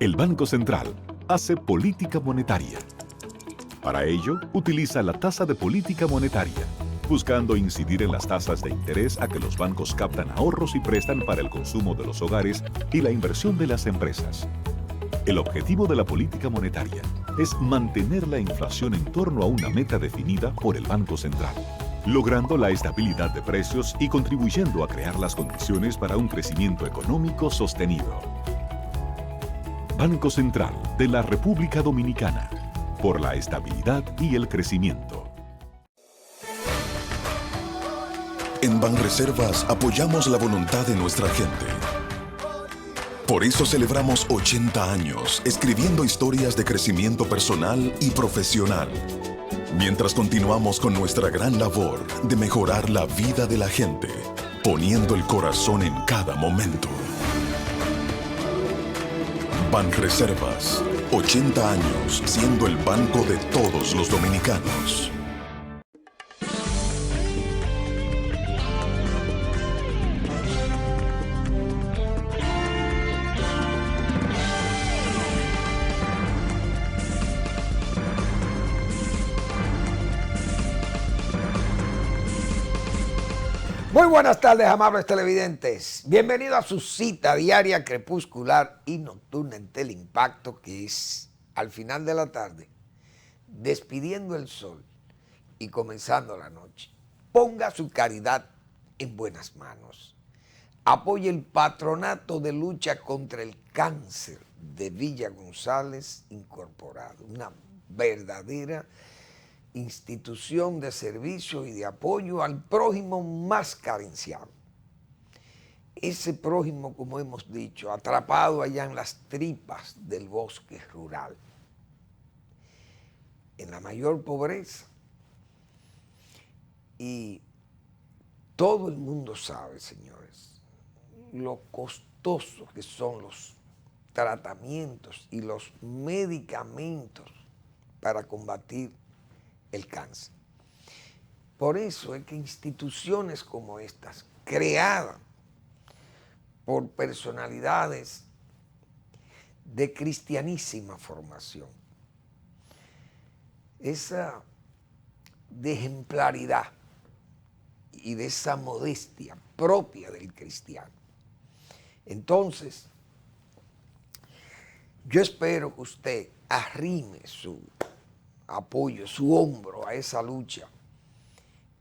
El Banco Central hace política monetaria. Para ello, utiliza la tasa de política monetaria, buscando incidir en las tasas de interés a que los bancos captan ahorros y prestan para el consumo de los hogares y la inversión de las empresas. El objetivo de la política monetaria es mantener la inflación en torno a una meta definida por el Banco Central, logrando la estabilidad de precios y contribuyendo a crear las condiciones para un crecimiento económico sostenido. Banco Central de la República Dominicana, por la estabilidad y el crecimiento. En Banreservas apoyamos la voluntad de nuestra gente. Por eso celebramos 80 años escribiendo historias de crecimiento personal y profesional, mientras continuamos con nuestra gran labor de mejorar la vida de la gente, poniendo el corazón en cada momento. Banreservas, 80 años siendo el banco de todos los dominicanos. Muy buenas tardes, amables televidentes. Bienvenido a su cita diaria, crepuscular y nocturna en Teleimpacto, que es al final de la tarde, despidiendo el sol y comenzando la noche. Ponga su caridad en buenas manos. Apoye el Patronato de Lucha contra el Cáncer de Villa González Incorporado, una verdadera institución de servicio y de apoyo al prójimo más carenciado. Ese prójimo, como hemos dicho, atrapado allá en las tripas del bosque rural, en la mayor pobreza. Y todo el mundo sabe, señores, lo costosos que son los tratamientos y los medicamentos para combatir el cáncer. Por eso es que instituciones como estas, creadas por personalidades de cristianísima formación, esa de ejemplaridad y de esa modestia propia del cristiano. Entonces, yo espero que usted arrime su apoyo, su hombro a esa lucha,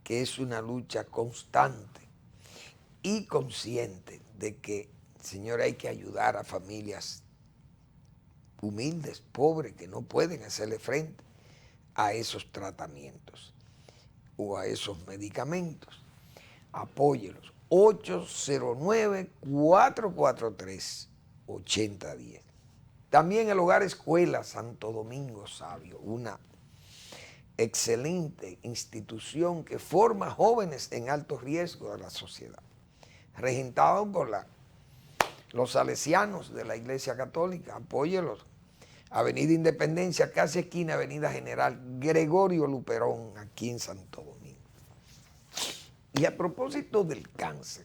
que es una lucha constante y consciente de que, señora, hay que ayudar a familias humildes, pobres, que no pueden hacerle frente a esos tratamientos o a esos medicamentos. Apóyelos. 809-443-8010. También el Hogar Escuela Santo Domingo Sabio, una excelente institución que forma jóvenes en alto riesgo de la sociedad, regentado por los salesianos de la Iglesia Católica. Apóyelos. Avenida Independencia, casi esquina Avenida General Gregorio Luperón, aquí en Santo Domingo. Y a propósito del cáncer,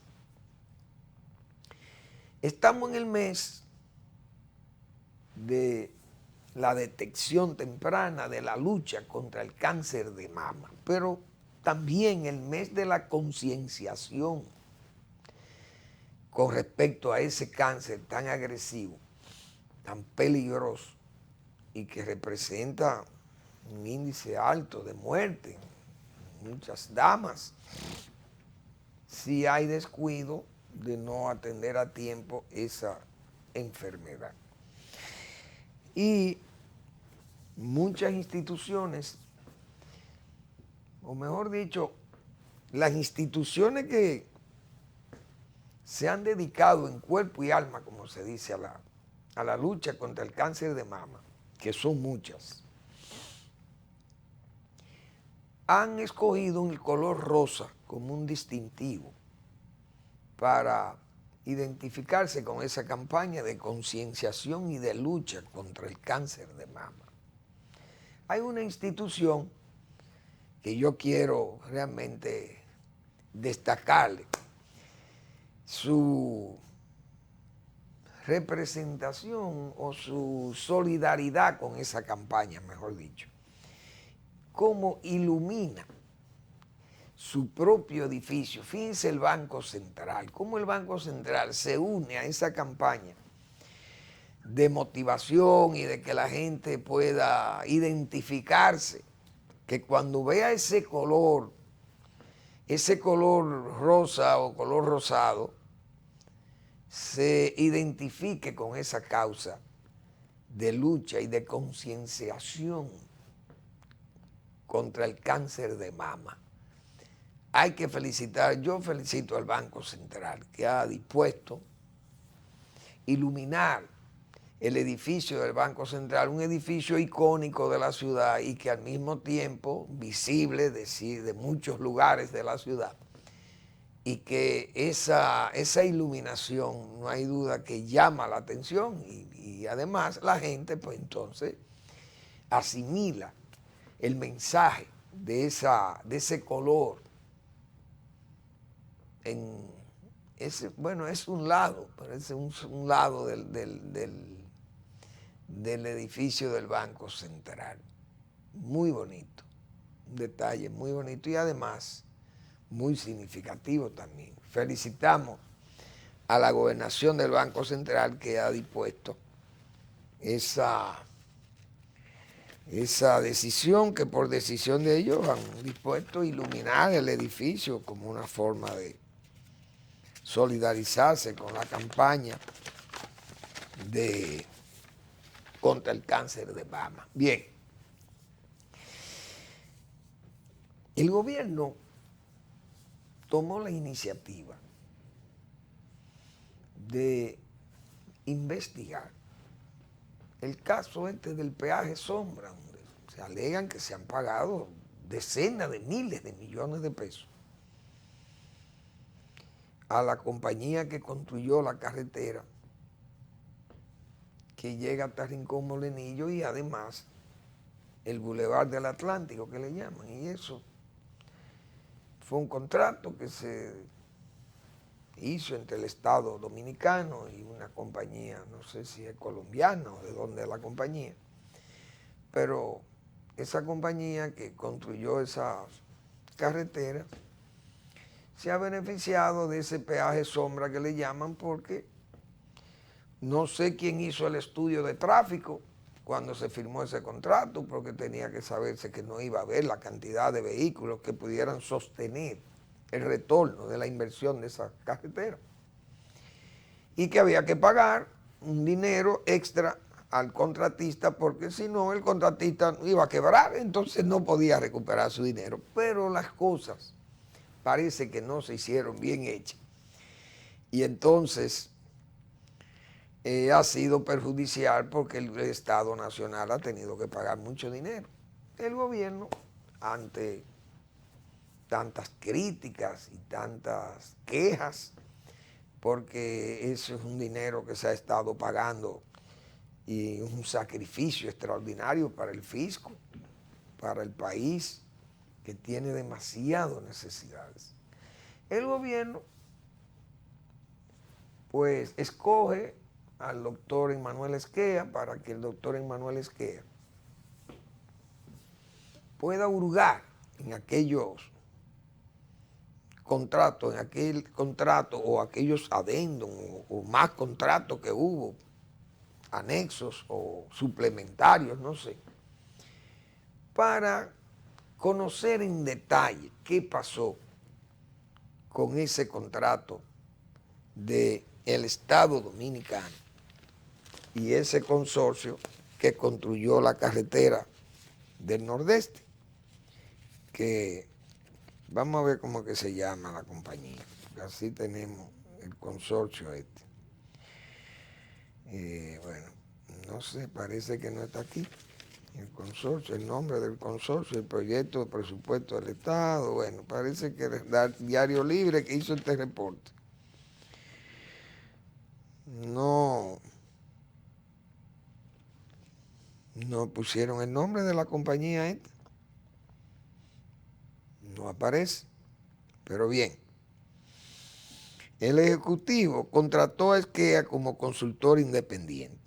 estamos en el mes de la detección temprana, de la lucha contra el cáncer de mama, pero también el mes de la concienciación con respecto a ese cáncer tan agresivo, tan peligroso y que representa un índice alto de muerte en muchas damas si hay descuido de no atender a tiempo esa enfermedad. Y muchas instituciones, o mejor dicho, las instituciones que se han dedicado en cuerpo y alma, como se dice, a la lucha contra el cáncer de mama, que son muchas, han escogido el color rosa como un distintivo para identificarse con esa campaña de concienciación y de lucha contra el cáncer de mama. Hay una institución que yo quiero realmente destacarle su representación o su solidaridad con esa campaña, mejor dicho. Cómo ilumina su propio edificio. Fíjense el Banco Central, cómo el Banco Central se une a esa campaña de motivación y de que la gente pueda identificarse, que cuando vea ese color rosa o color rosado, se identifique con esa causa de lucha y de concienciación contra el cáncer de mama. Hay que felicitar, yo felicito al Banco Central que ha dispuesto iluminar el edificio del Banco Central, un edificio icónico de la ciudad y que al mismo tiempo visible de muchos lugares de la ciudad, y que esa iluminación no hay duda que llama la atención y además la gente pues entonces asimila el mensaje de ese color. Bueno, es un lado, parece un lado del edificio del Banco Central. Muy bonito, un detalle muy bonito y además muy significativo también. Felicitamos a la gobernación del Banco Central que ha dispuesto esa decisión, que por decisión de ellos han dispuesto iluminar el edificio como una forma de solidarizarse con la campaña contra el cáncer de mama. Bien, el gobierno tomó la iniciativa de investigar el caso del peaje sombra, donde se alegan que se han pagado decenas de miles de millones de pesos a la compañía que construyó la carretera que llega hasta Rincón Molinillo y además el Boulevard del Atlántico, que le llaman. Y eso fue un contrato que se hizo entre el Estado Dominicano y una compañía, no sé si es colombiana o de dónde es la compañía, pero esa compañía que construyó esas carreteras se ha beneficiado de ese peaje sombra que le llaman, porque no sé quién hizo el estudio de tráfico cuando se firmó ese contrato, porque tenía que saberse que no iba a haber la cantidad de vehículos que pudieran sostener el retorno de la inversión de esa carretera, y que había que pagar un dinero extra al contratista, porque si no el contratista iba a quebrar, entonces no podía recuperar su dinero. Pero las cosas parece que no se hicieron bien hechas y entonces ha sido perjudicial, porque el Estado Nacional ha tenido que pagar mucho dinero. El gobierno, ante tantas críticas y tantas quejas, porque eso es un dinero que se ha estado pagando y un sacrificio extraordinario para el fisco, para el país, que tiene demasiadas necesidades. El gobierno pues escoge al doctor Emmanuel Esquea para que el doctor Emmanuel Esquea pueda hurgar en aquellos contratos, en aquel contrato o aquellos adendos o más contratos que hubo, anexos o suplementarios, no sé, para conocer en detalle qué pasó con ese contrato del Estado Dominicano y ese consorcio que construyó la carretera del Nordeste, que vamos a ver cómo que se llama la compañía, así tenemos el consorcio este. Bueno, no sé, parece que no está aquí el consorcio, el nombre del consorcio, el proyecto de presupuesto del Estado. Bueno, parece que es Diario Libre que hizo este reporte. No pusieron el nombre de la compañía esta, no aparece, pero bien. El Ejecutivo contrató a Esquea como consultor independiente.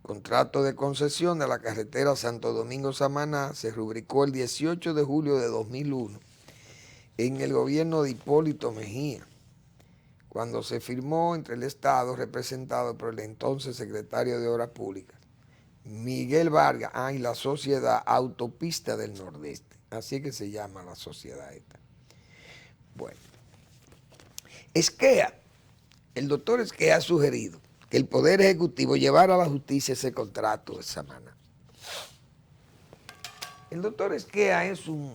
Contrato de concesión de la carretera Santo Domingo-Samaná se rubricó el 18 de julio de 2001 en el gobierno de Hipólito Mejía, cuando se firmó entre el Estado representado por el entonces secretario de Obras Públicas, Miguel Vargas, y la sociedad Autopista del Nordeste. Así es que se llama la sociedad esta. Bueno, Esquea, el doctor Esquea ha sugerido que el Poder Ejecutivo llevara a la justicia ese contrato de Samaná. El doctor Esquea es un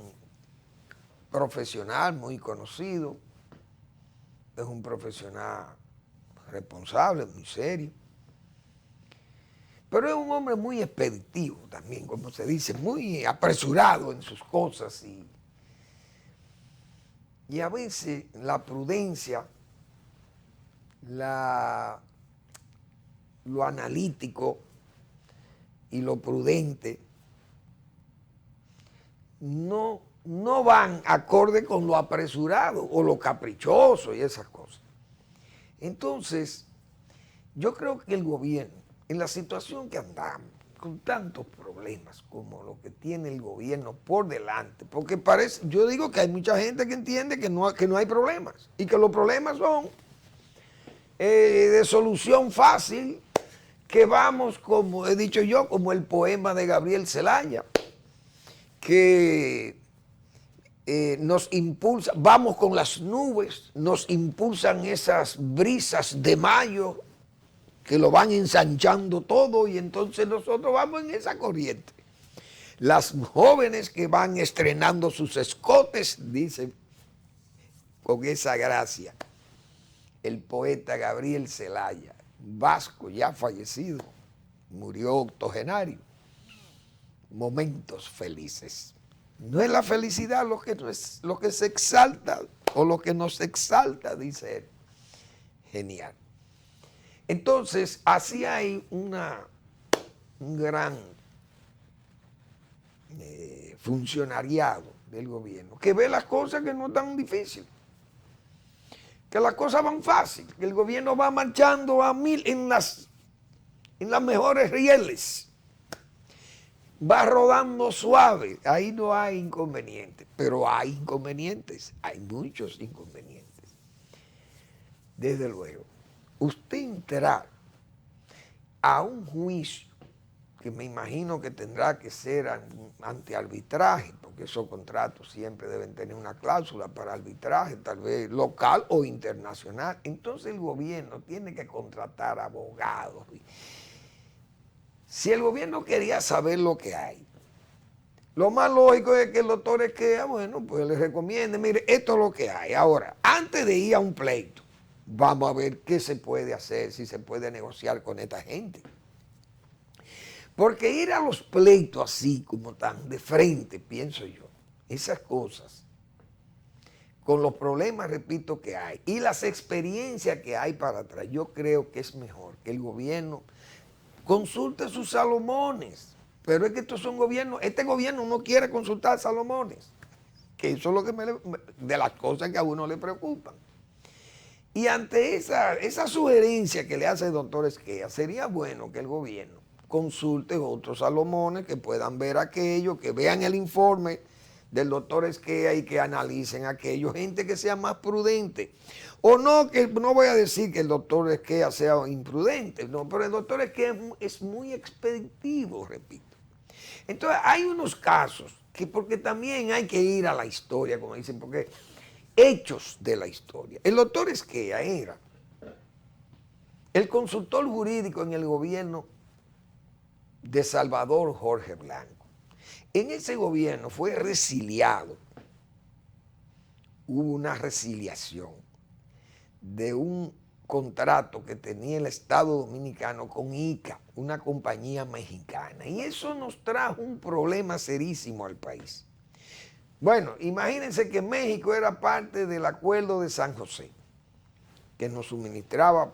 profesional muy conocido, es un profesional responsable, muy serio, pero es un hombre muy expeditivo también, como se dice, muy apresurado en sus cosas y a veces la prudencia, lo analítico y lo prudente no van acorde con lo apresurado o lo caprichoso y esas cosas. Entonces, yo creo que el gobierno, en la situación que andamos, con tantos problemas como lo que tiene el gobierno por delante, porque parece, yo digo que hay mucha gente que entiende que no hay problemas y que los problemas son de solución fácil, que vamos, como he dicho yo, como el poema de Gabriel Zelaya, que nos impulsa, vamos con las nubes, nos impulsan esas brisas de mayo que lo van ensanchando todo y entonces nosotros vamos en esa corriente. Las jóvenes que van estrenando sus escotes, dicen con esa gracia el poeta Gabriel Zelaya, vasco ya fallecido, murió octogenario. Momentos felices. No es la felicidad lo que se exalta o lo que nos exalta, dice él. Genial. Entonces, así hay un gran funcionariado del gobierno que ve las cosas que no están difíciles, que las cosas van fácil, que el gobierno va marchando a 1000 en las mejores rieles, va rodando suave, ahí no hay inconvenientes, pero hay inconvenientes, hay muchos inconvenientes. Desde luego, usted entrar a un juicio que me imagino que tendrá que ser ante arbitraje, porque esos contratos siempre deben tener una cláusula para arbitraje, tal vez local o internacional. Entonces el gobierno tiene que contratar abogados. Si el gobierno quería saber lo que hay, lo más lógico es que el doctor Esquea, bueno, pues le recomiende, mire, esto es lo que hay. Ahora, antes de ir a un pleito, vamos a ver qué se puede hacer, si se puede negociar con esta gente. Porque ir a los pleitos así, como tan de frente, pienso yo, esas cosas, con los problemas, repito, que hay, y las experiencias que hay para atrás, yo creo que es mejor que el gobierno consulte sus Salomones. Pero es que estos son gobiernos, este gobierno no quiere consultar Salomones, que eso es lo que de las cosas que a uno le preocupan. Y ante esa sugerencia que le hace el doctor Esquea, sería bueno que el gobierno consulte otros Salomones que puedan ver aquello, que vean el informe del doctor Esquea y que analicen aquello, gente que sea más prudente. O no, que no voy a decir que el doctor Esquea sea imprudente, no, pero el doctor Esquea es muy expeditivo, repito. Entonces hay unos casos que, porque también hay que ir a la historia, como dicen, porque hechos de la historia. El doctor Esquea era el consultor jurídico en el gobierno de Salvador Jorge Blanco. En ese gobierno fue resiliado, hubo una resiliación de un contrato que tenía el Estado Dominicano con ICA, una compañía mexicana, y eso nos trajo un problema serísimo al país. Bueno, imagínense que México era parte del Acuerdo de San José, que nos suministraba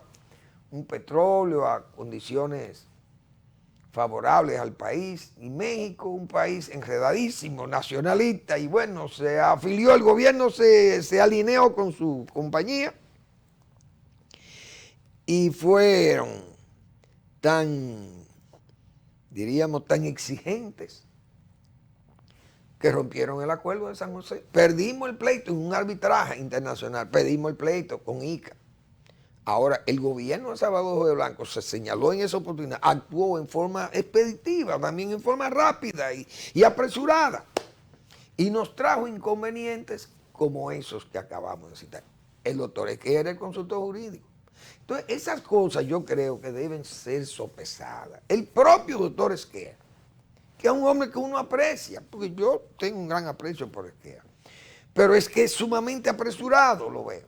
un petróleo a condiciones favorables al país, y México, un país enredadísimo, nacionalista, y bueno, se afilió, el gobierno se alineó con su compañía, y fueron tan, diríamos, tan exigentes que rompieron el acuerdo de San José. Perdimos el pleito en un arbitraje internacional, perdimos el pleito con ICA. Ahora, el gobierno de Salvador Jorge Blanco se señaló en esa oportunidad, actuó en forma expeditiva, también en forma rápida y apresurada, y nos trajo inconvenientes como esos que acabamos de citar. El doctor Esquer era el consultor jurídico. Entonces, esas cosas yo creo que deben ser sopesadas. El propio doctor Esquer, que es un hombre que uno aprecia, porque yo tengo un gran aprecio por Esquer, pero es que es sumamente apresurado, lo veo.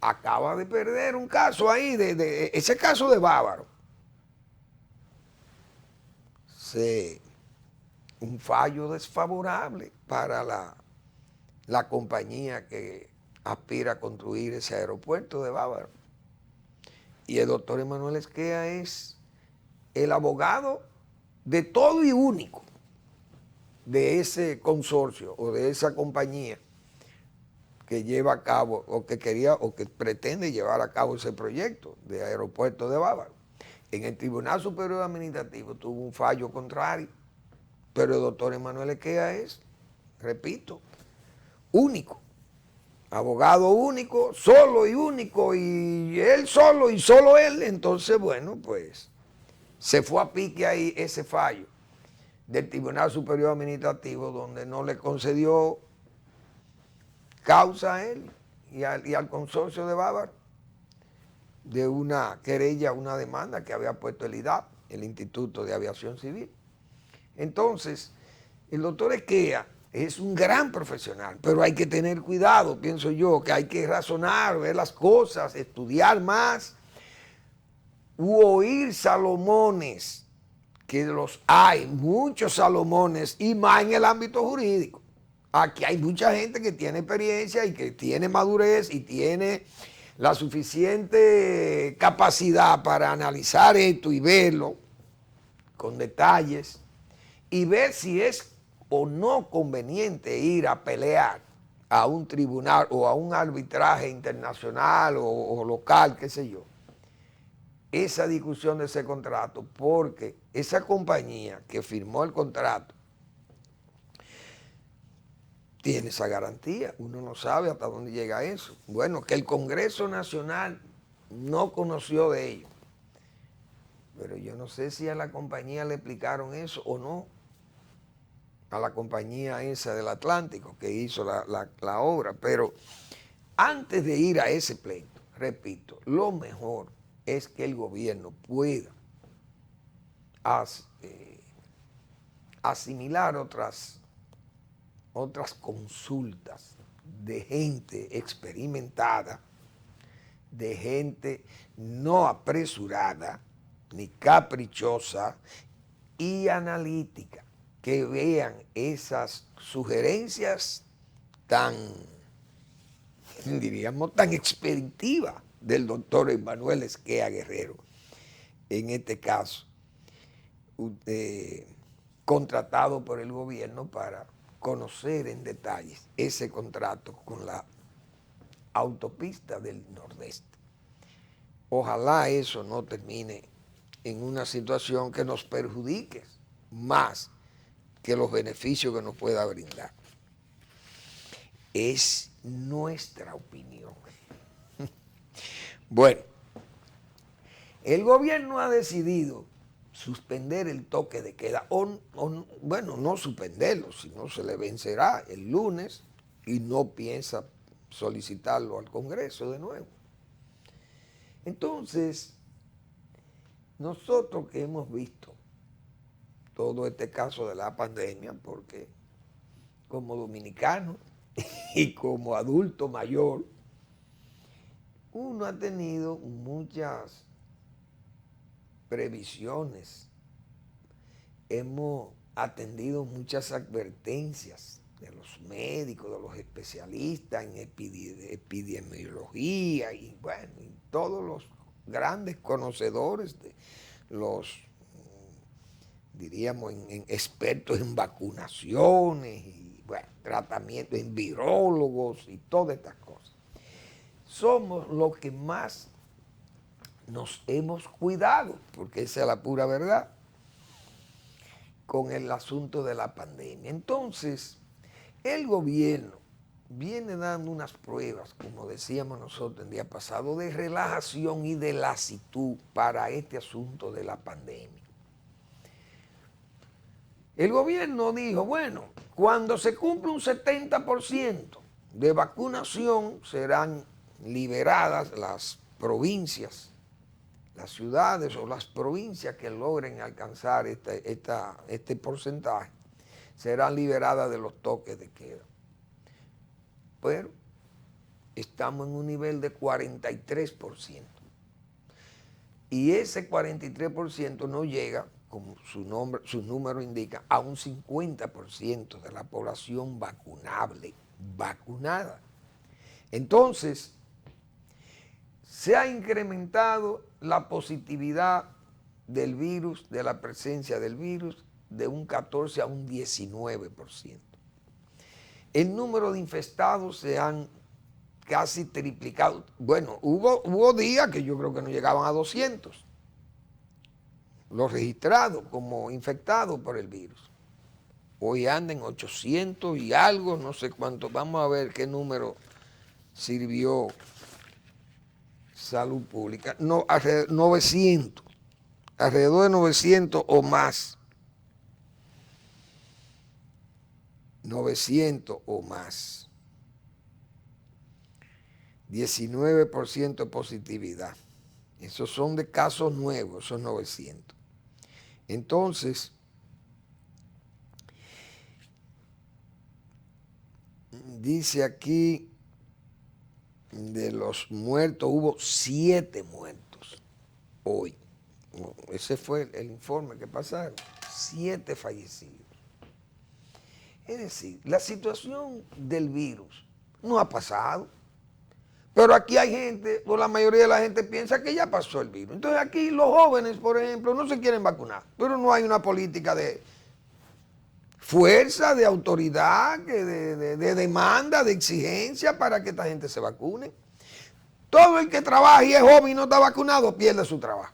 Acaba de perder un caso ahí, ese caso de Bávaro. Un fallo desfavorable para la compañía que aspira a construir ese aeropuerto de Bávaro. Y el doctor Emanuel Esquer es el abogado de todo y único de ese consorcio o de esa compañía que lleva a cabo o que quería o que pretende llevar a cabo ese proyecto de aeropuerto de Bávaro. En el Tribunal Superior Administrativo tuvo un fallo contrario, pero el doctor Emanuel Esquer es, repito, único, abogado único, solo y único, y él solo y solo él. Entonces, bueno, pues se fue a pique ahí ese fallo del Tribunal Superior Administrativo, donde no le concedió causa a él y al consorcio de Bávaro de una querella, una demanda que había puesto el IDAP, el Instituto de Aviación Civil. Entonces, el doctor Esquer es un gran profesional, pero hay que tener cuidado, pienso yo, que hay que razonar, ver las cosas, estudiar más, u oír Salomones, que los hay, muchos Salomones, y más en el ámbito jurídico. Aquí hay mucha gente que tiene experiencia y que tiene madurez y tiene la suficiente capacidad para analizar esto y verlo con detalles y ver si es o no conveniente ir a pelear a un tribunal o a un arbitraje internacional o local, qué sé yo, esa discusión de ese contrato, porque esa compañía que firmó el contrato tiene esa garantía. Uno no sabe hasta dónde llega eso. Bueno, que el Congreso Nacional no conoció de ello, pero yo no sé si a la compañía le explicaron eso o no, a la compañía esa del Atlántico que hizo la obra. Pero antes de ir a ese pleito, repito, lo mejor es que el gobierno pueda asimilar otras consultas de gente experimentada, de gente no apresurada, ni caprichosa y analítica, que vean esas sugerencias tan, diríamos, tan expeditivas del doctor Emanuel Esquer Guerrero, en este caso, contratado por el gobierno para conocer en detalles ese contrato con la autopista del Nordeste. Ojalá eso no termine en una situación que nos perjudique más que los beneficios que nos pueda brindar. Es nuestra opinión. Bueno, el gobierno ha decidido suspender el toque de queda, bueno, no suspenderlo, sino se le vencerá el lunes y no piensa solicitarlo al Congreso de nuevo. Entonces, nosotros que hemos visto todo este caso de la pandemia, porque como dominicano y como adulto mayor, uno ha tenido muchas previsiones, hemos atendido muchas advertencias de los médicos, de los especialistas en epidemiología y bueno, y todos los grandes conocedores de los, diríamos, en expertos en vacunaciones y bueno, tratamientos, en virólogos y todas estas cosas. somos los que más nos hemos cuidado, porque esa es la pura verdad, con el asunto de la pandemia. Entonces, el gobierno viene dando unas pruebas, como decíamos nosotros el día pasado, de relajación y de lasitud para este asunto de la pandemia. El gobierno dijo, bueno, cuando se cumple un 70% de vacunación, serán liberadas las provincias, las ciudades o las provincias que logren alcanzar este porcentaje, serán liberadas de los toques de queda. Pero estamos en un nivel de 43%. Y ese 43% no llega, como su número indica, a un 50% de la población vacunada. Entonces, se ha incrementado la positividad del virus, de la presencia del virus, de un 14 a un 19%. El número de infectados se han casi triplicado. Bueno, hubo días que yo creo que no llegaban a 200, los registrados como infectados por el virus. Hoy andan en 800 y algo, no sé cuánto. Vamos a ver qué número sirvió Salud Pública. No, 900, alrededor de 900 o más. 900 o más. 19% de positividad. Esos son de casos nuevos, esos 900. Entonces, dice aquí, de los muertos, hubo 7 muertos hoy. Ese fue el informe que pasaron. 7 fallecidos. Es decir, la situación del virus no ha pasado. Pero aquí hay gente, o la mayoría de la gente piensa que ya pasó el virus. Entonces aquí los jóvenes, por ejemplo, no se quieren vacunar. Pero no hay una política de fuerza, de autoridad, de demanda, de exigencia para que esta gente se vacune. Todo el que trabaja y es joven y no está vacunado pierde su trabajo.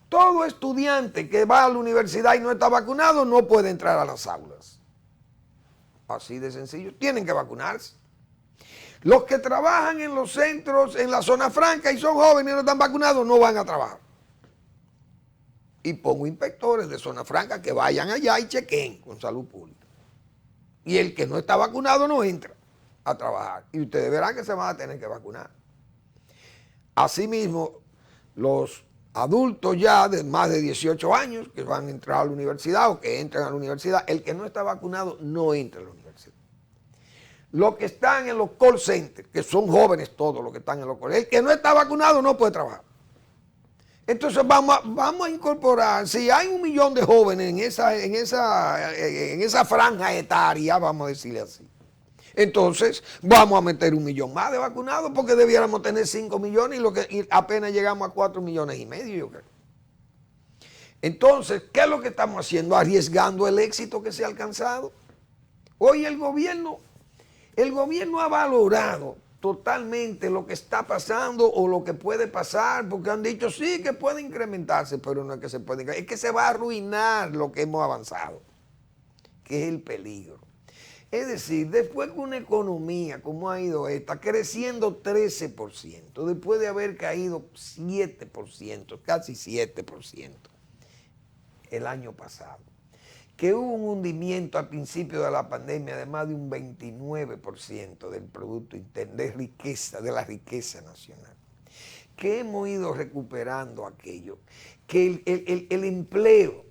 Todo estudiante que va a la universidad y no está vacunado no puede entrar a las aulas. Así de sencillo. Tienen que vacunarse. Los que trabajan en los centros, en la zona franca y son jóvenes y no están vacunados, no van a trabajar. Y pongo inspectores de zona franca que vayan allá y chequen con Salud Pública. Y el que no está vacunado no entra a trabajar. Y ustedes verán que se van a tener que vacunar. Asimismo, los adultos ya de más de 18 años que van a entrar a la universidad o que entran a la universidad, el que no está vacunado no entra a la universidad. Los que están en los call centers, que son jóvenes todos los que están en los call centers, el que no está vacunado no puede trabajar. Entonces vamos a incorporar, si hay 1 millón de jóvenes en esa franja etaria, vamos a decirle así, entonces vamos a meter 1 millón más de vacunados porque debiéramos tener 5 millones y apenas llegamos a 4,5 millones, yo creo. Entonces, ¿qué es lo que estamos haciendo? Arriesgando el éxito que se ha alcanzado. Hoy el gobierno ha valorado totalmente lo que está pasando o lo que puede pasar, porque han dicho sí que puede incrementarse, pero no es que se puede incrementar, es que se va a arruinar lo que hemos avanzado, que es el peligro. Es decir, después que una economía como ha ido esta, creciendo 13%, después de haber caído 7%, casi 7% el año pasado, que hubo un hundimiento al principio de la pandemia de más de un 29% del Producto Interno, de la riqueza nacional, que hemos ido recuperando aquello, que el empleo,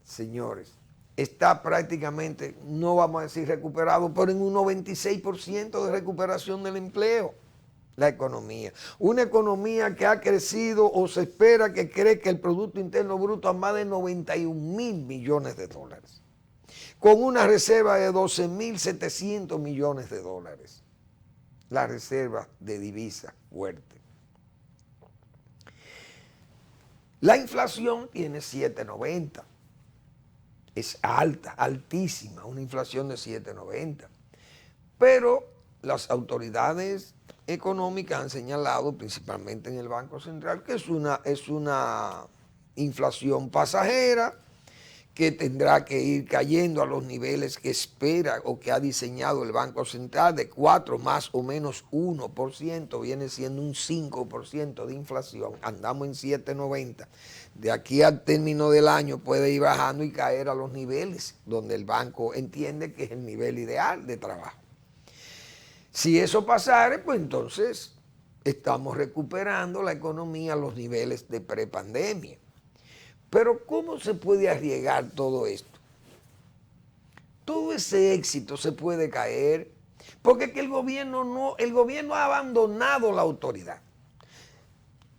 señores, está prácticamente, no vamos a decir recuperado, pero en un 96% de recuperación del empleo. La economía. Una economía que ha crecido o se espera que crezca el Producto Interno Bruto a más de 91,000 millones de dólares. Con una reserva de 12,700 millones de dólares. La reserva de divisa fuerte. La inflación tiene 7,90. Es alta, altísima, una inflación de 7,90. Pero las autoridades económicas han señalado, principalmente en el Banco Central, que es una inflación pasajera que tendrá que ir cayendo a los niveles que espera o que ha diseñado el Banco Central de 4 más o menos 1%, viene siendo un 5% de inflación, andamos en 7,90. De aquí al término del año puede ir bajando y caer a los niveles donde el banco entiende que es el nivel ideal de trabajo. Si eso pasara, pues entonces estamos recuperando la economía a los niveles de prepandemia. Pero ¿cómo se puede arriesgar todo esto? Todo ese éxito se puede caer porque que el gobierno ha abandonado la autoridad.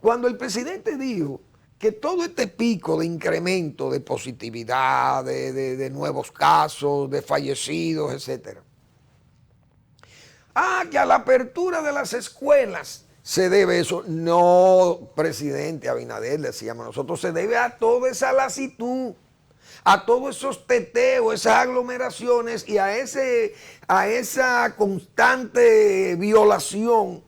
Cuando el presidente dijo que todo este pico de incremento de positividad, de nuevos casos, de fallecidos, etcétera, que a la apertura de las escuelas se debe eso. No, presidente Abinader, decíamos nosotros, se debe a toda esa lasitud, a todos esos teteos, esas aglomeraciones y a esa constante violación,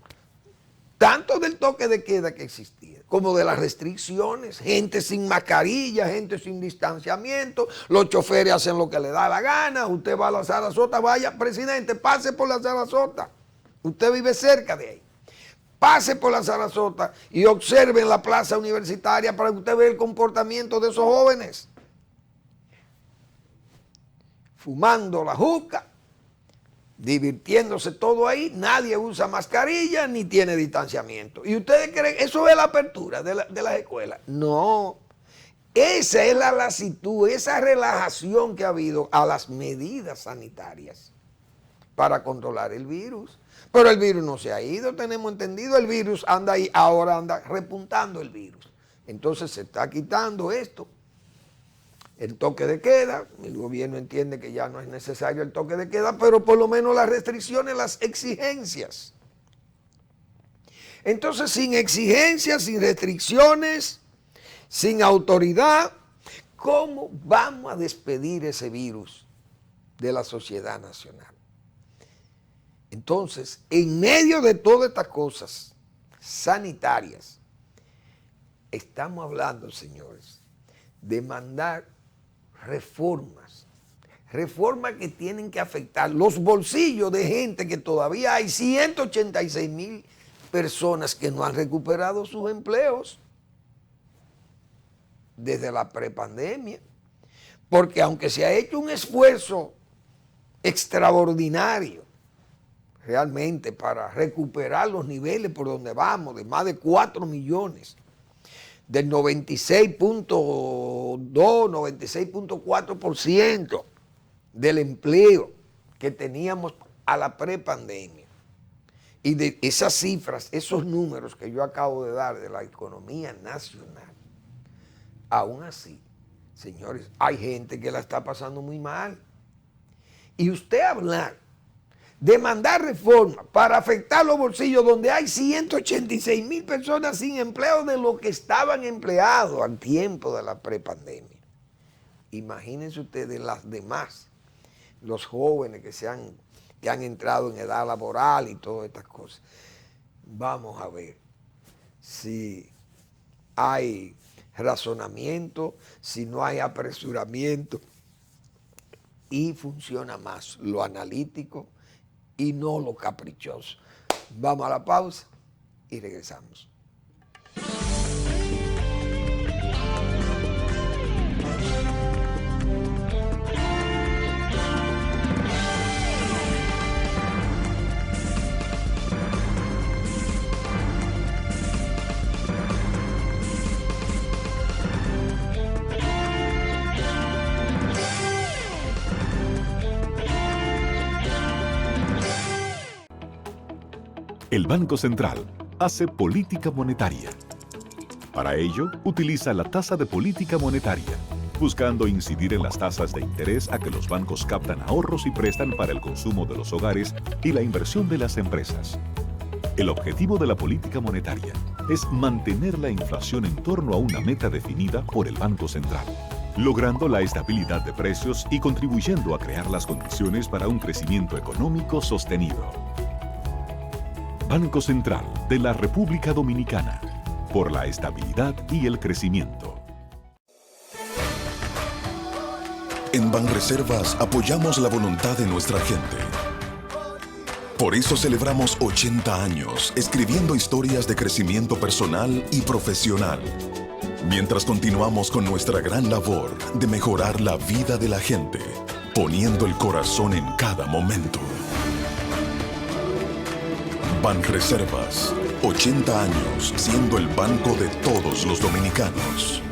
tanto del toque de queda que existía, como de las restricciones, gente sin mascarilla, gente sin distanciamiento, los choferes hacen lo que le da la gana, usted va a la Sarasota, vaya, presidente, pase por la Sarasota, usted vive cerca de ahí. Pase por la Sarasota y observe en la plaza universitaria para que usted vea el comportamiento de esos jóvenes. Fumando la juca, divirtiéndose todo ahí, nadie usa mascarilla ni tiene distanciamiento. ¿Y ustedes creen eso es la apertura de las escuelas? No, esa es la lasitud, esa relajación que ha habido a las medidas sanitarias para controlar el virus. Pero el virus no se ha ido, tenemos entendido, el virus anda ahí, ahora anda repuntando el virus. Entonces se está quitando esto, el toque de queda, el gobierno entiende que ya no es necesario el toque de queda, pero por lo menos las restricciones, las exigencias. Entonces sin exigencias, sin restricciones, sin autoridad, ¿cómo vamos a despedir ese virus de la sociedad nacional? Entonces, en medio de todas estas cosas sanitarias, estamos hablando, señores, de mandar reformas que tienen que afectar los bolsillos de gente que todavía hay 186,000 personas que no han recuperado sus empleos desde la prepandemia, porque aunque se ha hecho un esfuerzo extraordinario realmente para recuperar los niveles por donde vamos, de más de 4 millones, del 96.2, 96.4% del empleo que teníamos a la prepandemia. Y de esas cifras, esos números que yo acabo de dar de la economía nacional, aún así, señores, hay gente que la está pasando muy mal. Y usted hablar de mandar reformas para afectar los bolsillos donde hay 186,000 personas sin empleo de lo que estaban empleados al tiempo de la prepandemia. Imagínense ustedes las demás, los jóvenes que han entrado en edad laboral y todas estas cosas. Vamos a ver si hay razonamiento, si no hay apresuramiento y funciona más lo analítico y no lo caprichoso. Vamos a la pausa y regresamos. El Banco Central hace política monetaria. Para ello, utiliza la tasa de política monetaria, buscando incidir en las tasas de interés a que los bancos captan ahorros y prestan para el consumo de los hogares y la inversión de las empresas. El objetivo de la política monetaria es mantener la inflación en torno a una meta definida por el Banco Central, logrando la estabilidad de precios y contribuyendo a crear las condiciones para un crecimiento económico sostenido. Banco Central de la República Dominicana, por la estabilidad y el crecimiento. En Banreservas apoyamos la voluntad de nuestra gente. Por eso celebramos 80 años escribiendo historias de crecimiento personal y profesional, mientras continuamos con nuestra gran labor de mejorar la vida de la gente, poniendo el corazón en cada momento. Banreservas, 80 años siendo el banco de todos los dominicanos.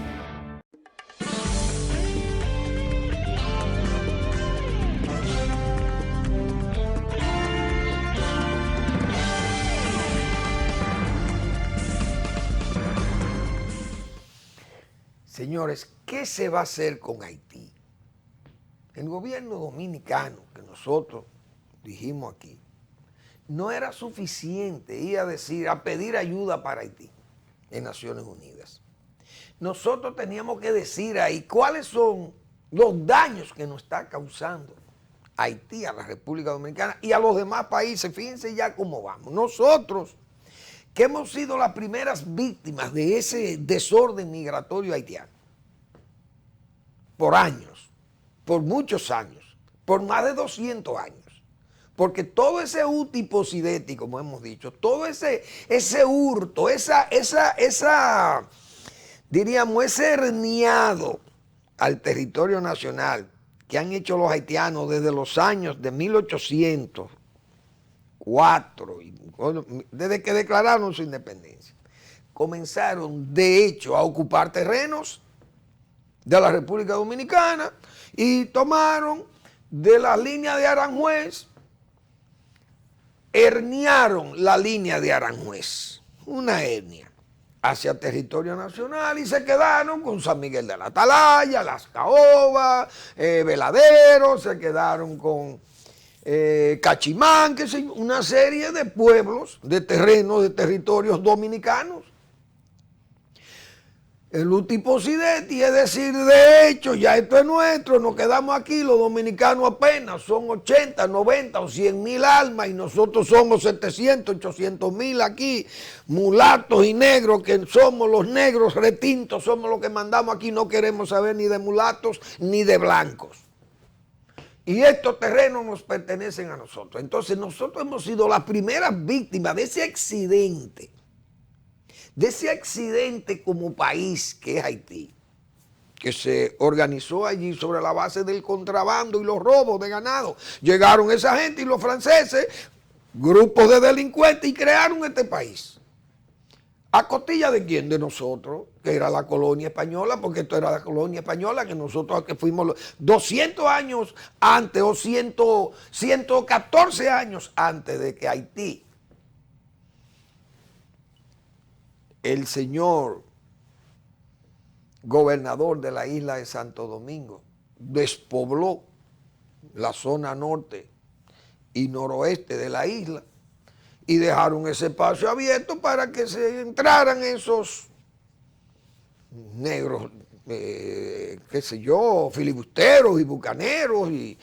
Señores, ¿qué se va a hacer con Haití? El gobierno dominicano, que nosotros dijimos aquí, no era suficiente ir a pedir ayuda para Haití en Naciones Unidas. Nosotros teníamos que decir ahí cuáles son los daños que nos está causando Haití a la República Dominicana y a los demás países. Fíjense ya cómo vamos. Nosotros, que hemos sido las primeras víctimas de ese desorden migratorio haitiano, por años, por muchos años, por más de 200 años, porque todo ese utiposideti, como hemos dicho, todo ese hurto, diríamos, ese herniado al territorio nacional que han hecho los haitianos desde los años de 1804, desde que declararon su independencia, comenzaron de hecho a ocupar terrenos de la República Dominicana y tomaron de la línea de Aranjuez, herniaron la línea de Aranjuez, una hernia, hacia territorio nacional y se quedaron con San Miguel de la Atalaya, Las Caobas, Veladero, se quedaron con Cachimán, que es una serie de pueblos, de terrenos, de territorios dominicanos. El utiposideti, es decir, de hecho, ya esto es nuestro, nos quedamos aquí, los dominicanos apenas son 80, 90 o 100 mil almas y nosotros somos 700, 800 mil aquí, mulatos y negros, que somos los negros retintos, somos los que mandamos aquí, no queremos saber ni de mulatos ni de blancos. Y estos terrenos nos pertenecen a nosotros. Entonces nosotros hemos sido las primeras víctimas de ese accidente como país que es Haití, que se organizó allí sobre la base del contrabando y los robos de ganado. Llegaron esa gente y los franceses, grupos de delincuentes, y crearon este país. ¿A costilla de quién? De nosotros, que era la colonia española, porque esto era la colonia española, que nosotros que fuimos 200 años antes, o 114 años antes de que Haití, el señor gobernador de la isla de Santo Domingo despobló la zona norte y noroeste de la isla y dejaron ese espacio abierto para que se entraran esos negros, qué sé yo, filibusteros y bucaneros y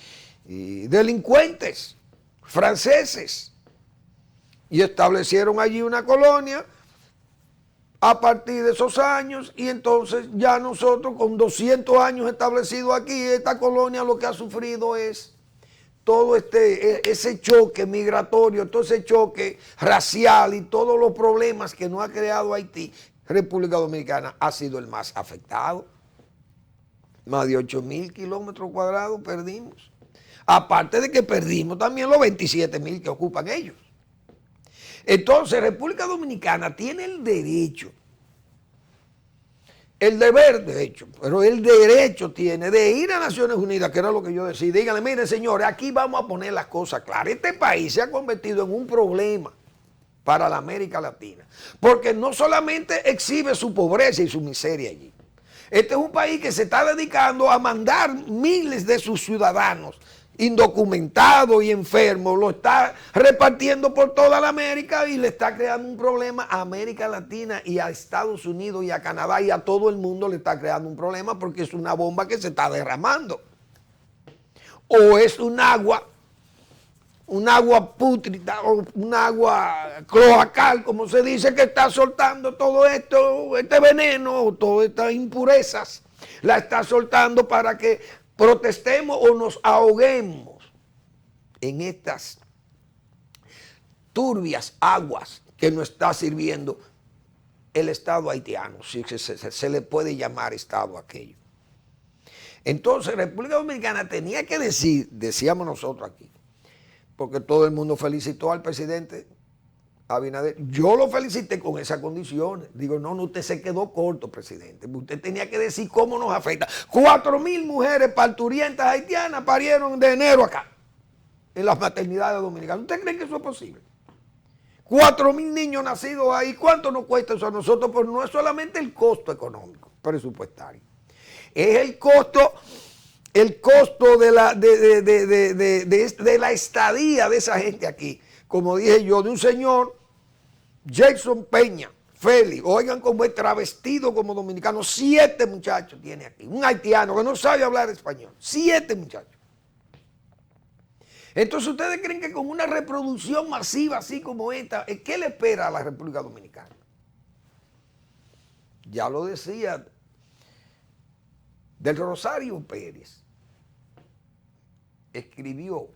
delincuentes franceses, y establecieron allí una colonia a partir de esos años, y entonces ya nosotros con 200 años establecidos aquí, esta colonia lo que ha sufrido es todo ese choque migratorio, todo ese choque racial y todos los problemas que nos ha creado Haití. República Dominicana ha sido el más afectado. Más de 8,000 kilómetros cuadrados perdimos. Aparte de que perdimos también los 27,000 que ocupan ellos. Entonces, República Dominicana tiene el derecho, el deber, de hecho, pero el derecho tiene de ir a Naciones Unidas, que era lo que yo decía. Díganle, miren, señores, aquí vamos a poner las cosas claras. Este país se ha convertido en un problema para la América Latina, porque no solamente exhibe su pobreza y su miseria allí. Este es un país que se está dedicando a mandar miles de sus ciudadanos indocumentado y enfermo, lo está repartiendo por toda la América y le está creando un problema a América Latina y a Estados Unidos y a Canadá y a todo el mundo le está creando un problema porque es una bomba que se está derramando. O es un agua un agua pútrida o un agua cloacal, como se dice, que está soltando todo esto, este veneno, todas estas impurezas, la está soltando para que protestemos o nos ahoguemos en estas turbias aguas que nos está sirviendo el Estado haitiano, si se le puede llamar Estado aquello. Entonces, República Dominicana tenía que decir, decíamos nosotros aquí, porque todo el mundo felicitó al presidente Abinader. Yo lo felicité con esas condiciones. Digo, no, usted se quedó corto, presidente. Usted tenía que decir cómo nos afecta. 4,000 mujeres parturientas haitianas parieron de enero acá, en las maternidades dominicanas. ¿Usted cree que eso es posible? 4,000 niños nacidos ahí. ¿Cuánto nos cuesta eso a nosotros? Pues no es solamente el costo económico, presupuestario. Es el costo de la estadía de esa gente aquí. Como dije yo, de un señor, Jason Peña, Félix, oigan cómo es travestido como dominicano. 7 muchachos tiene aquí. Un haitiano que no sabe hablar español. 7 muchachos. Entonces, ¿ustedes creen que con una reproducción masiva así como esta, qué le espera a la República Dominicana? Ya lo decía Del Rosario Pérez, escribió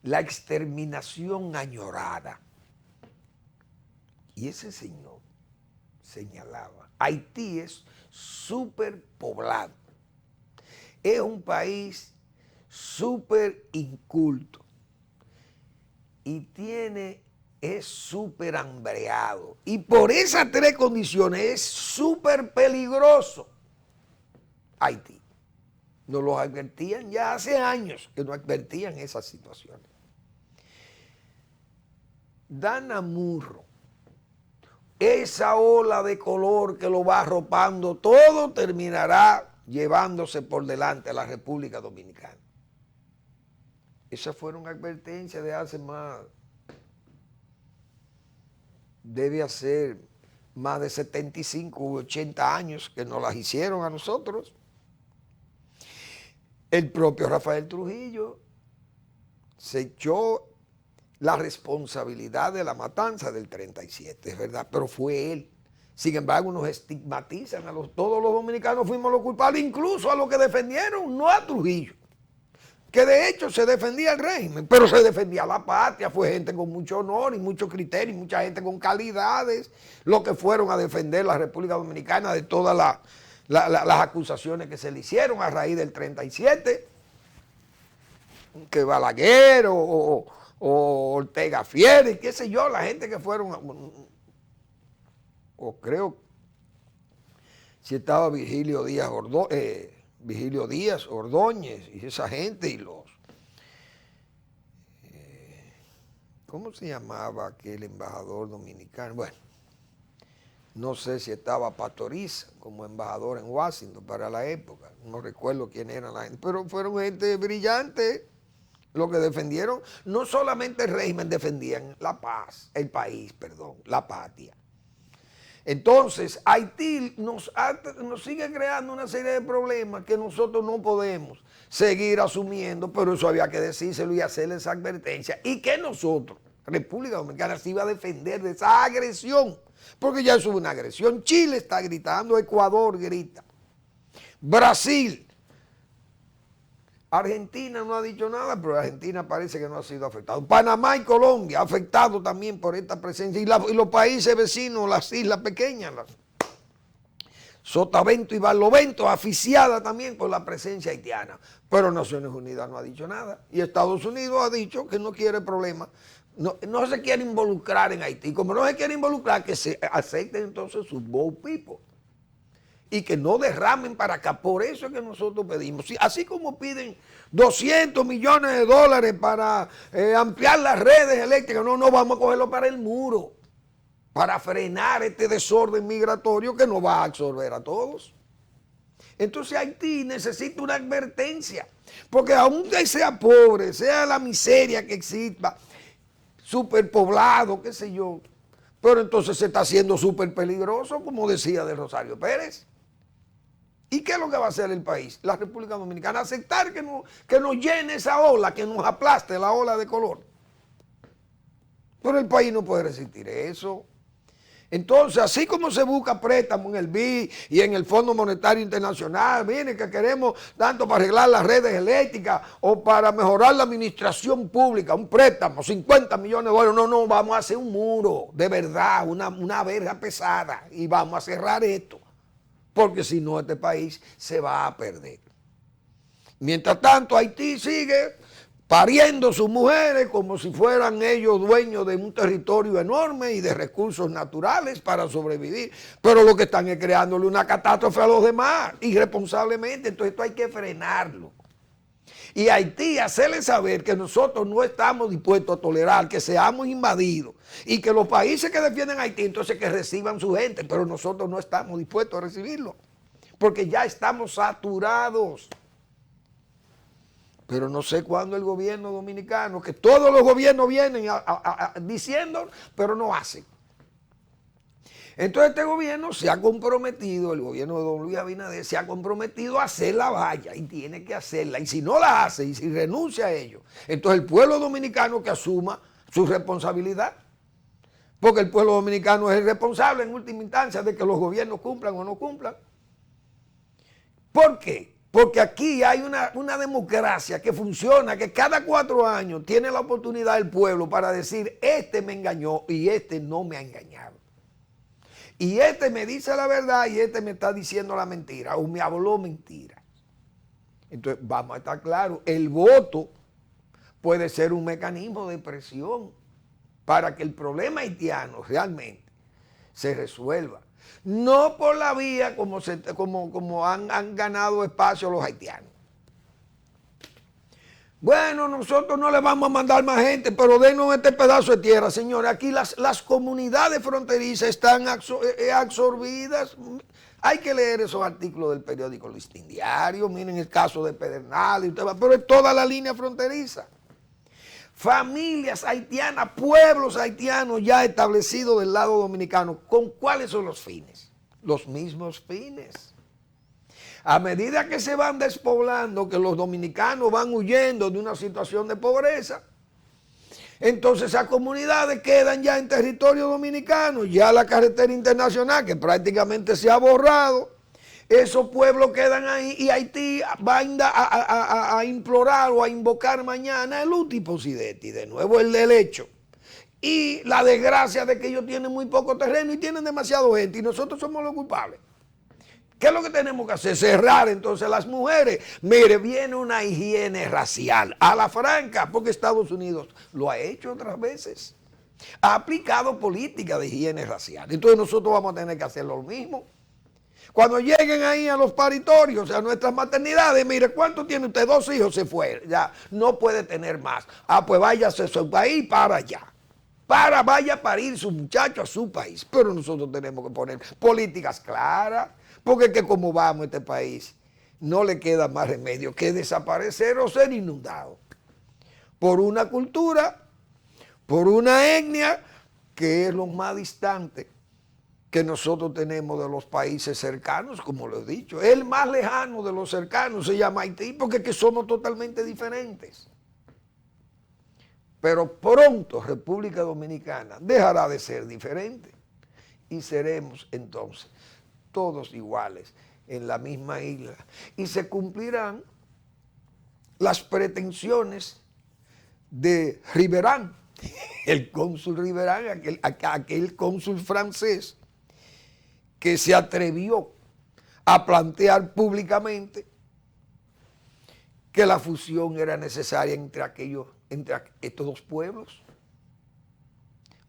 La exterminación añorada. Y ese señor señalaba, Haití es superpoblado. Es un país súper inculto y es súper hambreado. Y por esas 3 condiciones es súper peligroso Haití. Nos lo advertían ya hace años que nos advertían esas situaciones. Dana Murro, esa ola de color que lo va arropando, todo terminará llevándose por delante a la República Dominicana. Esas fueron advertencias de hace debe hacer más de 75 u 80 años que nos las hicieron a nosotros. El propio Rafael Trujillo se echó la responsabilidad de la matanza del 37, es verdad, pero fue él. Sin embargo, nos estigmatizan todos los dominicanos fuimos los culpables, incluso a los que defendieron, no a Trujillo, que de hecho se defendía el régimen, pero se defendía la patria, fue gente con mucho honor y mucho criterio, y mucha gente con calidades, los que fueron a defender la República Dominicana de todas las acusaciones que se le hicieron a raíz del 37, que Balaguer o Ortega Fieri, qué sé yo, la gente que fueron... o creo si estaba Virgilio Díaz Ordóñez y esa gente y los ¿cómo se llamaba aquel embajador dominicano? Bueno, no sé si estaba Pastoriza como embajador en Washington para la época, no recuerdo quién era la gente, pero fueron gente brillante los que defendieron, no solamente el régimen, defendían la paz, el país, perdón, la patria. Entonces, Haití nos sigue creando una serie de problemas que nosotros no podemos seguir asumiendo, pero eso había que decírselo y hacerle esa advertencia. Y que nosotros, República Dominicana, se iba a defender de esa agresión, porque ya eso es una agresión. Chile está gritando, Ecuador grita, Brasil, Argentina no ha dicho nada, pero Argentina parece que no ha sido afectado. Panamá y Colombia afectados también por esta presencia. Y los países vecinos, las islas pequeñas, Sotavento y Barlovento, asfixiadas también por la presencia haitiana. Pero Naciones Unidas no ha dicho nada. Y Estados Unidos ha dicho que no quiere problemas. No se quiere involucrar en Haití. Como no se quiere involucrar, que se acepten entonces sus boat people. Y que no derramen para acá. Por eso es que nosotros pedimos. Así como piden 200 millones de dólares para ampliar las redes eléctricas, no vamos a cogerlo para el muro, para frenar este desorden migratorio que nos va a absorber a todos. Entonces Haití necesita una advertencia, porque aunque sea pobre, sea la miseria que exista, superpoblado, qué sé yo, pero entonces se está haciendo súper peligroso, como decía de Rosario Pérez. ¿Y qué es lo que va a hacer el país? La República Dominicana, aceptar que nos llene esa ola, que nos aplaste la ola de color. Pero el país no puede resistir eso. Entonces, así como se busca préstamo en el BID y en el Fondo Monetario Internacional, miren que queremos tanto para arreglar las redes eléctricas o para mejorar la administración pública, un préstamo, 50 millones de dólares, no, vamos a hacer un muro, de verdad, una verja pesada y vamos a cerrar esto, porque si no este país se va a perder. Mientras tanto, Haití sigue pariendo sus mujeres como si fueran ellos dueños de un territorio enorme y de recursos naturales para sobrevivir. Pero lo que están es creándole una catástrofe a los demás, irresponsablemente. Entonces esto hay que frenarlo. Y Haití, hacerle saber que nosotros no estamos dispuestos a tolerar que seamos invadidos y que los países que defienden a Haití, entonces que reciban su gente, pero nosotros no estamos dispuestos a recibirlo, porque ya estamos saturados. Pero no sé cuándo el gobierno dominicano, que todos los gobiernos vienen diciendo, pero no hacen. Entonces este gobierno se ha comprometido, el gobierno de don Luis Abinader se ha comprometido a hacer la valla y tiene que hacerla. Y si no la hace y si renuncia a ello, entonces el pueblo dominicano que asuma su responsabilidad. Porque el pueblo dominicano es el responsable en última instancia de que los gobiernos cumplan o no cumplan. ¿Por qué? Porque aquí hay una democracia que funciona, que cada 4 años tiene la oportunidad el pueblo para decir, este me engañó y este no me ha engañado. Y este me dice la verdad y este me está diciendo la mentira o me habló mentira. Entonces vamos a estar claros, el voto puede ser un mecanismo de presión para que el problema haitiano realmente se resuelva. No por la vía como han ganado espacio los haitianos. Bueno, nosotros no le vamos a mandar más gente, pero denos este pedazo de tierra, señores. Aquí las comunidades fronterizas están absorbidas. Hay que leer esos artículos del periódico Listín Diario, miren el caso de Pedernales, pero es toda la línea fronteriza. Familias haitianas, pueblos haitianos ya establecidos del lado dominicano. ¿Con cuáles son los fines? Los mismos fines. A medida que se van despoblando, que los dominicanos van huyendo de una situación de pobreza, entonces esas comunidades quedan ya en territorio dominicano, ya la carretera internacional que prácticamente se ha borrado, esos pueblos quedan ahí y Haití va a implorar o a invocar mañana el utiposidetti, de nuevo el derecho. Y la desgracia de que ellos tienen muy poco terreno y tienen demasiado gente y nosotros somos los culpables. ¿Qué es lo que tenemos que hacer? Cerrar entonces las mujeres. Mire, viene una higiene racial a la franca, porque Estados Unidos lo ha hecho otras veces. Ha aplicado política de higiene racial. Entonces nosotros vamos a tener que hacer lo mismo. Cuando lleguen ahí a los paritorios, a nuestras maternidades, mire, ¿cuánto tiene usted? 2 hijos, se fue, ya no puede tener más. Ah, pues váyase a su país para allá. Vaya a parir su muchacho a su país. Pero nosotros tenemos que poner políticas claras, porque es que como vamos a este país, no le queda más remedio que desaparecer o ser inundado por una cultura, por una etnia que es lo más distante que nosotros tenemos de los países cercanos, como lo he dicho. El más lejano de los cercanos se llama Haití, porque es que somos totalmente diferentes. Pero pronto República Dominicana dejará de ser diferente y seremos entonces todos iguales en la misma isla. Y se cumplirán las pretensiones de Riverán, el cónsul Riverán, aquel cónsul francés que se atrevió a plantear públicamente que la fusión era necesaria entre estos 2 pueblos.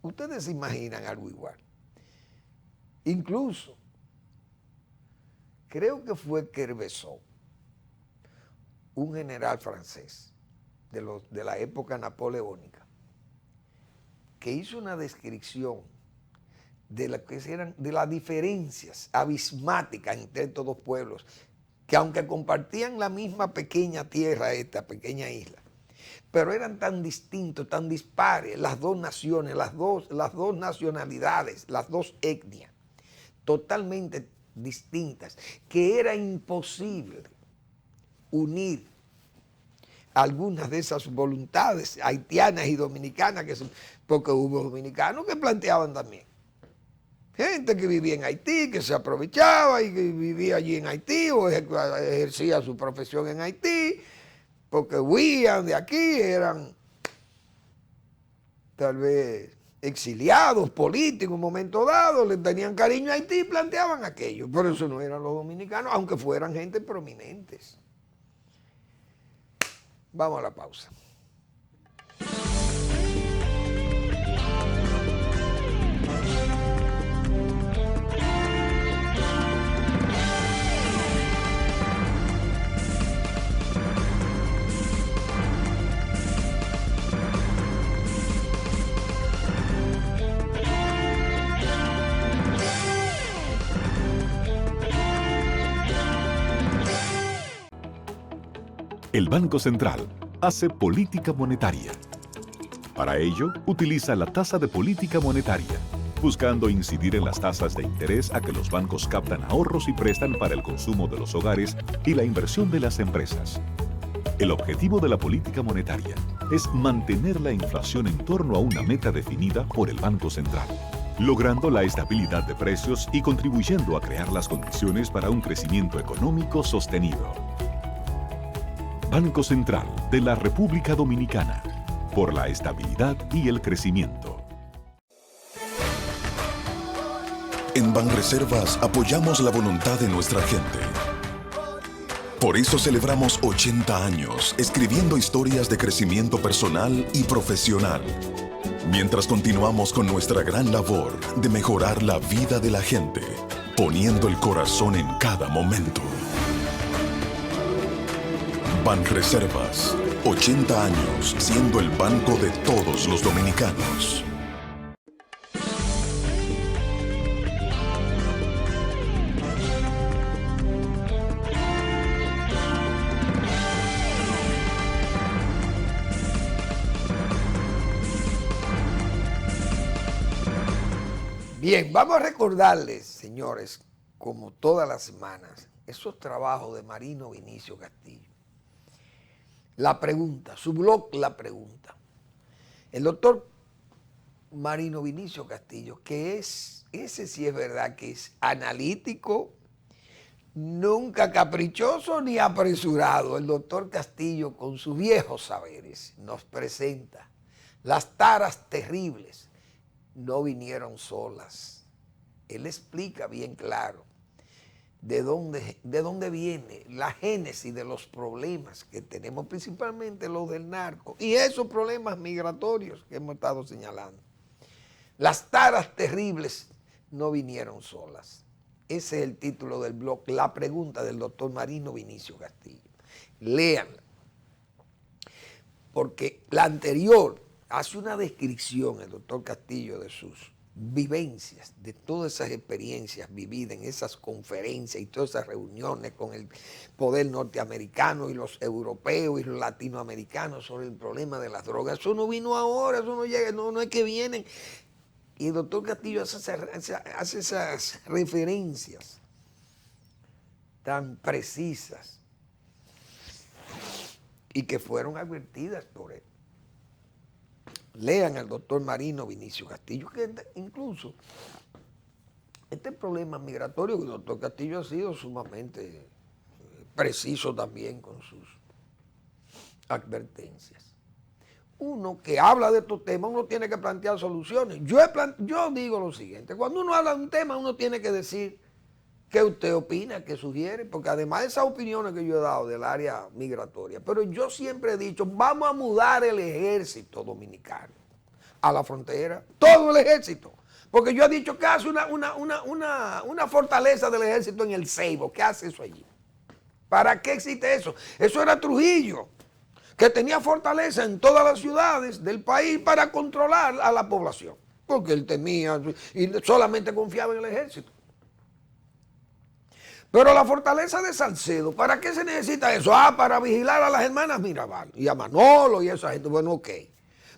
Ustedes se imaginan algo igual. Incluso, creo que fue Quervesó, un general francés de la época napoleónica, que hizo una descripción de las diferencias abismáticas entre estos 2 pueblos, que aunque compartían la misma pequeña tierra, esta pequeña isla, pero eran tan distintos, tan dispares, las 2 naciones, las dos nacionalidades, las 2 etnias, totalmente distintas, que era imposible unir algunas de esas voluntades haitianas y dominicanas, porque hubo dominicanos que planteaban también. Gente que vivía en Haití, que se aprovechaba y que vivía allí en Haití o ejercía su profesión en Haití, porque huían de aquí, eran tal vez exiliados políticos en un momento dado, le tenían cariño a Haití y planteaban aquello. Por eso no eran los dominicanos, aunque fueran gente prominentes. Vamos a la pausa. El Banco Central hace política monetaria. Para ello, utiliza la tasa de política monetaria, buscando incidir en las tasas de interés a que los bancos captan ahorros y prestan para el consumo de los hogares y la inversión de las empresas. El objetivo de la política monetaria es mantener la inflación en torno a una meta definida por el Banco Central, logrando la estabilidad de precios y contribuyendo a crear las condiciones para un crecimiento económico sostenido. Banco Central de la República Dominicana, por la estabilidad y el crecimiento. En Banreservas apoyamos la voluntad de nuestra gente. Por eso celebramos 80 años escribiendo historias de crecimiento personal y profesional, mientras continuamos con nuestra gran labor de mejorar la vida de la gente, poniendo el corazón en cada momento. Banreservas, 80 años siendo el banco de todos los dominicanos. Bien, vamos a recordarles, señores, como todas las semanas, esos trabajos de Marino Vinicio Castillo. La pregunta, su blog La Pregunta. El doctor Marino Vinicio Castillo, que es, ese sí es verdad que es analítico, nunca caprichoso ni apresurado. El doctor Castillo, con sus viejos saberes, nos presenta las taras terribles. No vinieron solas. Él explica bien claro de dónde viene la génesis de los problemas que tenemos, principalmente los del narco, y esos problemas migratorios que hemos estado señalando. Las taras terribles no vinieron solas. Ese es el título del blog, La Pregunta, del doctor Marino Vinicio Castillo. Léanla, porque la anterior hace una descripción, el doctor Castillo, de sus vivencias, de todas esas experiencias vividas en esas conferencias y todas esas reuniones con el poder norteamericano y los europeos y los latinoamericanos sobre el problema de las drogas. Eso no vino ahora, eso no llega, no es que vienen. Y el doctor Castillo hace esas referencias tan precisas y que fueron advertidas por él. Lean al doctor Marino Vinicio Castillo, que incluso este problema migratorio, el doctor Castillo ha sido sumamente preciso también con sus advertencias. Uno que habla de estos temas, uno tiene que plantear soluciones. Yo digo lo siguiente, cuando uno habla de un tema, uno tiene que decir qué usted opina, qué sugiere, porque además de esas opiniones que yo he dado del área migratoria, pero yo siempre he dicho, vamos a mudar el ejército dominicano a la frontera, todo el ejército, porque yo he dicho que hace una fortaleza del ejército en el Ceibo, ¿qué hace eso allí? ¿Para qué existe eso? Eso era Trujillo, que tenía fortaleza en todas las ciudades del país para controlar a la población, porque él temía y solamente confiaba en el ejército. Pero la fortaleza de Salcedo, ¿para qué se necesita eso? Para vigilar a las hermanas Mirabal y a Manolo y a esa gente. Bueno, ok.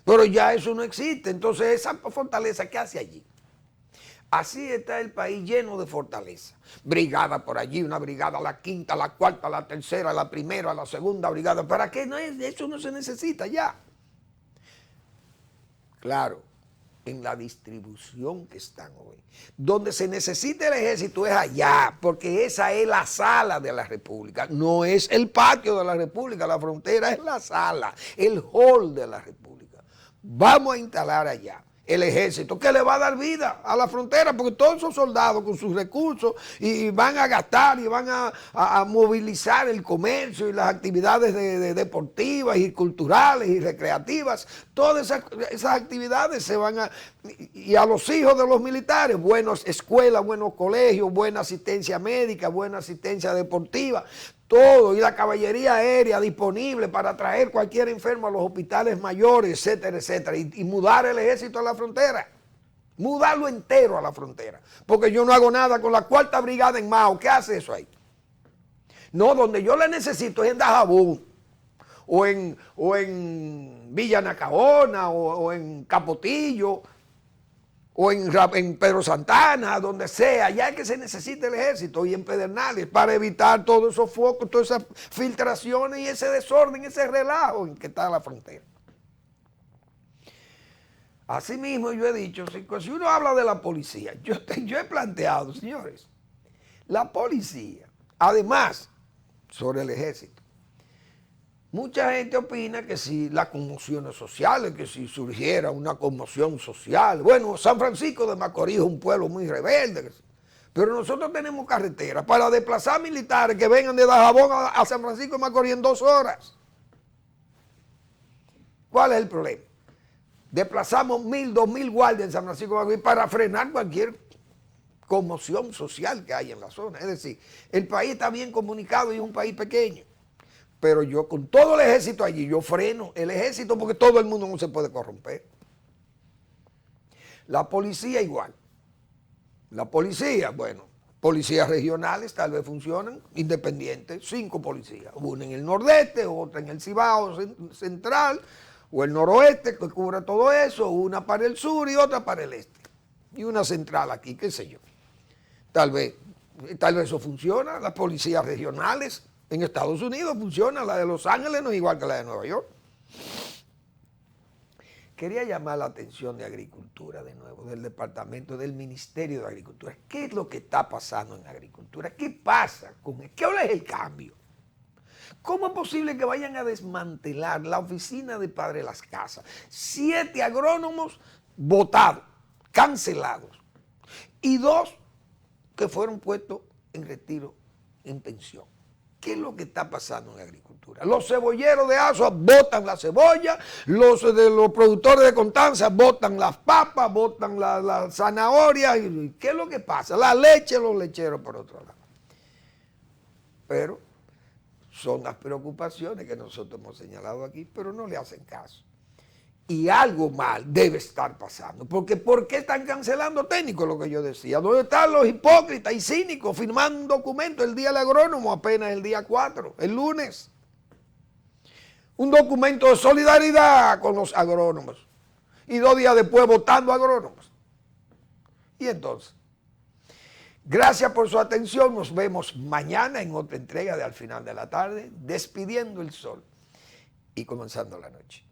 Pero ya eso no existe. Entonces, esa fortaleza, ¿qué hace allí? Así está el país lleno de fortaleza. Brigada por allí, una brigada, la quinta, la cuarta, la tercera, la primera, la segunda brigada. ¿Para qué? No es, eso no se necesita ya. Claro, en la distribución que están hoy. Donde se necesita el ejército es allá, porque esa es la sala de la República. No es el patio de la República, la frontera es la sala, el hall de la República. Vamos a instalar allá el ejército, que le va a dar vida a la frontera, porque todos esos soldados con sus recursos y van a gastar y van a movilizar el comercio y las actividades deportivas y culturales y recreativas, todas esas actividades se van y a los hijos de los militares, buenas escuelas, buenos colegios, buena asistencia médica, buena asistencia deportiva, todo, y la caballería aérea disponible para traer cualquier enfermo a los hospitales mayores, etcétera, etcétera, y mudar el ejército a la frontera, mudarlo entero a la frontera, porque yo no hago nada con la cuarta brigada en Mao. ¿Qué hace eso ahí? No, donde yo la necesito es en Dajabón, o en Villa Nacaona, o en Capotillo, o en Pedro Santana, donde sea, ya es que se necesita el ejército, y en Pedernales, para evitar todos esos focos, todas esas filtraciones y ese desorden, ese relajo en que está la frontera. Asimismo, yo he dicho, si uno habla de la policía, yo he planteado, señores, la policía, además, sobre el ejército, mucha gente opina que si las conmociones sociales, que si surgiera una conmoción social, bueno, San Francisco de Macorís es un pueblo muy rebelde, pero nosotros tenemos carreteras para desplazar militares que vengan de Dajabón a San Francisco de Macorís en 2 horas. ¿Cuál es el problema? Desplazamos 1.000, 2.000 guardias en San Francisco de Macorís para frenar cualquier conmoción social que hay en la zona. Es decir, el país está bien comunicado y es un país pequeño. Pero yo con todo el ejército allí, yo freno el ejército porque todo el mundo no se puede corromper. La policía igual. La policía, bueno, policías regionales tal vez funcionan, independientes, 5 policías. Una en el nordeste, otra en el Cibao central, o el noroeste que cubre todo eso, una para el sur y otra para el este. Y una central aquí, qué sé yo. Tal vez eso funciona, las policías regionales. En Estados Unidos funciona, la de Los Ángeles no es igual que la de Nueva York. Quería llamar la atención de Agricultura de nuevo, del departamento, del Ministerio de Agricultura. ¿Qué es lo que está pasando en Agricultura? ¿Qué pasa con él? ¿Qué es el cambio? ¿Cómo es posible que vayan a desmantelar la oficina de Padre Las Casas? 7 agrónomos votados, cancelados, y 2 que fueron puestos en retiro, en pensión. ¿Qué es lo que está pasando en agricultura? Los cebolleros de Azua botan la cebolla, los productores de Constanza botan las papas, botan la zanahoria. ¿Qué es lo que pasa? La leche, los lecheros por otro lado. Pero son las preocupaciones que nosotros hemos señalado aquí, pero no le hacen caso. Y algo mal debe estar pasando. Porque ¿por qué están cancelando técnicos? Lo que yo decía. ¿Dónde están los hipócritas y cínicos firmando un documento el día del agrónomo, apenas el día 4, el lunes? Un documento de solidaridad con los agrónomos. Y 2 días después votando agrónomos. Y entonces, gracias por su atención. Nos vemos mañana en otra entrega de Al Final de la Tarde, despidiendo el sol y comenzando la noche.